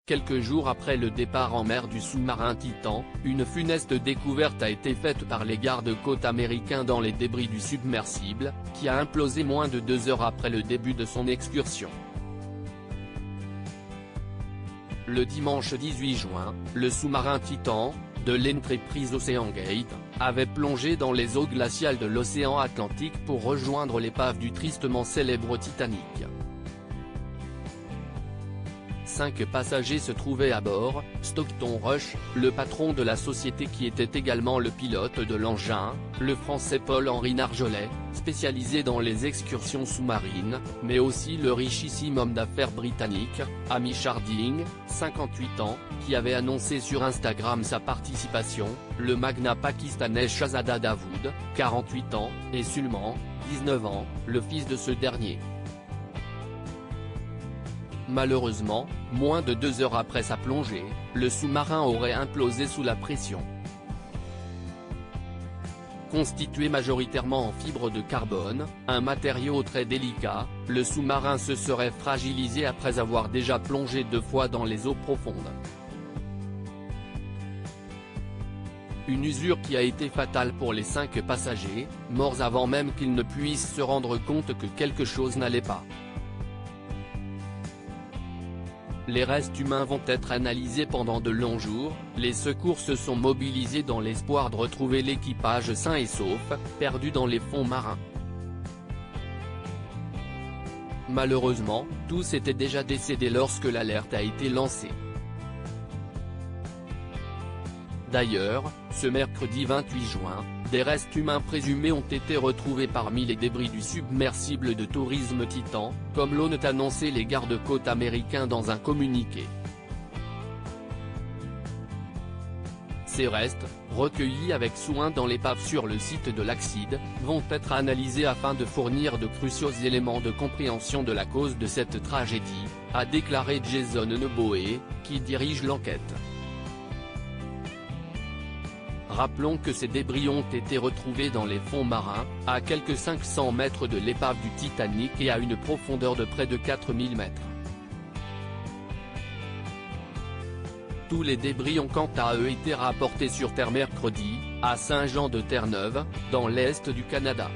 Quelques jours après le départ en mer du sous-marin Titan, une funeste découverte a été faite par les gardes-côtes américains dans les débris du submersible, qui a implosé moins de 2 heures après le début de son excursion. Le dimanche 18 juin, le sous-marin Titan, de l'entreprise OceanGate, avait plongé dans les eaux glaciales de l'océan Atlantique pour rejoindre l'épave du tristement célèbre Titanic. 5 passagers se trouvaient à bord. Stockton Rush, le patron de la société qui était également le pilote de l'engin, le français Paul-Henri Narjolet, spécialisé dans les excursions sous-marines, mais aussi le richissime homme d'affaires britannique, Hamish Harding, 58 ans, qui avait annoncé sur Instagram sa participation, le magnat pakistanais Shahzada Dawood, 48 ans, et Sulman, 19 ans, le fils de ce dernier. Malheureusement, moins de 2 heures après sa plongée, le sous-marin aurait implosé sous la pression. Constitué majoritairement en fibre de carbone, un matériau très délicat, le sous-marin se serait fragilisé après avoir déjà plongé 2 fois dans les eaux profondes. Une usure qui a été fatale pour les 5 passagers, morts avant même qu'ils ne puissent se rendre compte que quelque chose n'allait pas. Les restes humains vont être analysés pendant de longs jours. Les secours se sont mobilisés dans l'espoir de retrouver l'équipage sain et sauf, perdu dans les fonds marins. Malheureusement, tous étaient déjà décédés lorsque l'alerte a été lancée. D'ailleurs, ce mercredi 28 juin, des restes humains présumés ont été retrouvés parmi les débris du submersible de tourisme Titan, comme l'ont annoncé les gardes-côtes américains dans un communiqué. Ces restes, recueillis avec soin dans l'épave sur le site de l'accident, vont être analysés afin de fournir de cruciaux éléments de compréhension de la cause de cette tragédie, a déclaré Jason Noboe, qui dirige l'enquête. Rappelons que ces débris ont été retrouvés dans les fonds marins, à quelques 500 mètres de l'épave du Titanic et à une profondeur de près de 4000 mètres. Tous les débris ont quant à eux été rapportés sur Terre mercredi, à Saint-Jean-de-Terre-Neuve, dans l'est du Canada.